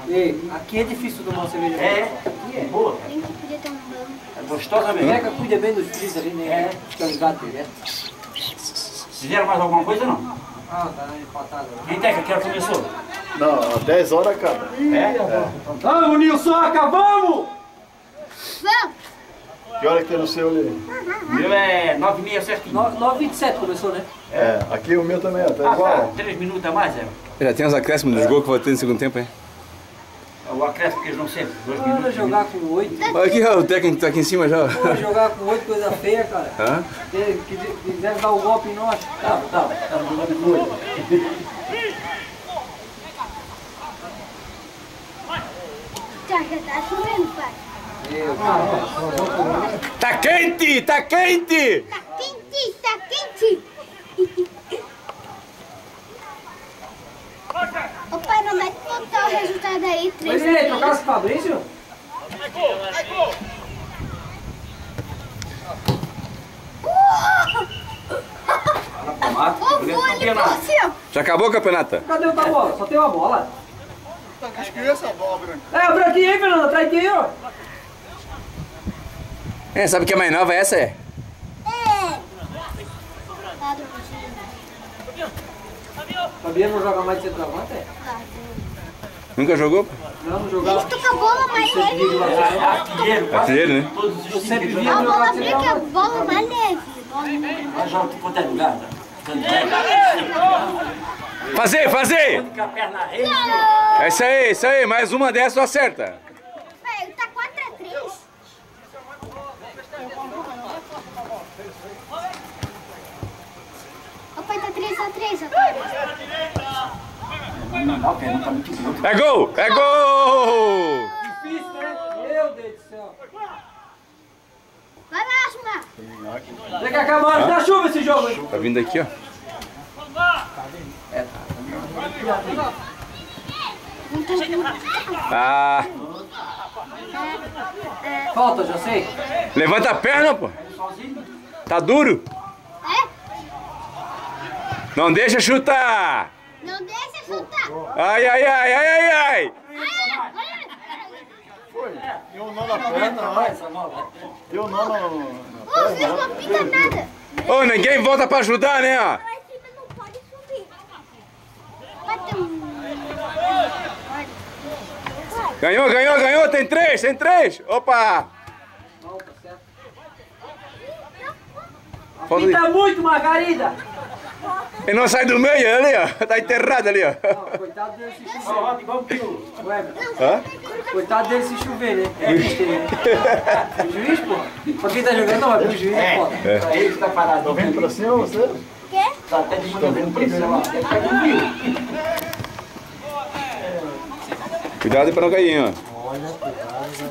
Ei, aqui é difícil tomar uma cerveja. Aqui é boa. Nem que podia ter um banco. É gostosa mesmo. Pega, cuida bem dos filhos ali, né? Acho que é os gatos, né? Fizeram mais alguma coisa ou não? Ah, tá empatado. Quem tem que começou? Não, 10 horas cada. Vamos, Nilsoca, vamos! Vamos! Que hora que tem no seu ali? O meu é 9h30 certinho. 9h27 começou, né? É, aqui o meu também, tá Tá, igual. 3 minutos a mais, é. Já tem uns acréscimos dos gols que vai ter no segundo tempo, hein? O acréscimo que eles não sempre, 2 Vamos minutos. jogar com 8. Olha aqui, ó, o técnico tá aqui em cima já. Pô, jogar com 8, coisa feia, cara. Hã? Quiseram dar o golpe em nós. Tá jogando com 8. Já tá chovendo, pai. Tá quente! Tá quente! Tá quente, tá quente. Ô pai, não vai contar o resultado aí, 3 Mas ele trocasse com o Fabrício? Ô, vôlei, assim, ó. Já acabou o campeonato? Cadê outra bola? Só tem uma bola. Acho que essa bola, Branco. É, o branquinho aí, Fernando. Atrás de quem, ó? É, sabe que a mais nova é essa? É? Fabiano não joga mais de centroavante, é? Nunca jogou? Não jogava. Ele toca a bola, mas ele... Artilheiro, Artilheiro, né? Todos os Eu sempre times via A jogar bola de brinca, a centroavante. bola mais leve. Bola mais vai jogar em qualquer lugar. Né? Fazer, fazer! Com a perna rede. É isso aí. Mais uma dessa tu acerta. Velho, tá 4-3. O pai tá 3-3 agora. Não, porque não tá muito grosso. É gol! É gol! Difícil, né? Meu Deus do céu. Vai lá, Asma. Tem que acabar antes da chuva esse jogo, hein? Tá vindo aqui, ó. Ah, Falta, já sei. levanta a perna, pô. Tá duro. É? Não deixa chutar. Não deixa chutar. Ai. Olha. Foi. Deu um nó na perna, deu um nó no... Ô, vocês não pintam nada. Ô, ninguém volta pra ajudar, né, ó. Lá em cima não pode subir. Vai ter um... Ganhou. Tem três. Opa. Não, tá certo. Falta Pinta muito, Margarida. Ele não sai do meio, ali, ó. Tá enterrado ali, ó. Não, coitado dele se chover. Igual que o... Ué, Hã? coitado dele se chover, né? É besteira. O juiz, pô. Pra quem tá jogando, não, mas pro juiz é foda. Pra ele que tá parado. Tô vendo pra cima você? Quê? Tá até de manhã vendo pra cima. Ele tá com frio. Cuidado pra não cair, ó.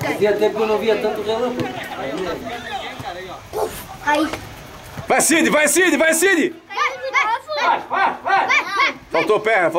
Fazia tempo que eu não via tanto relâmpago. Aí. Vai, Cid! Vai. Vai. Faltou perna.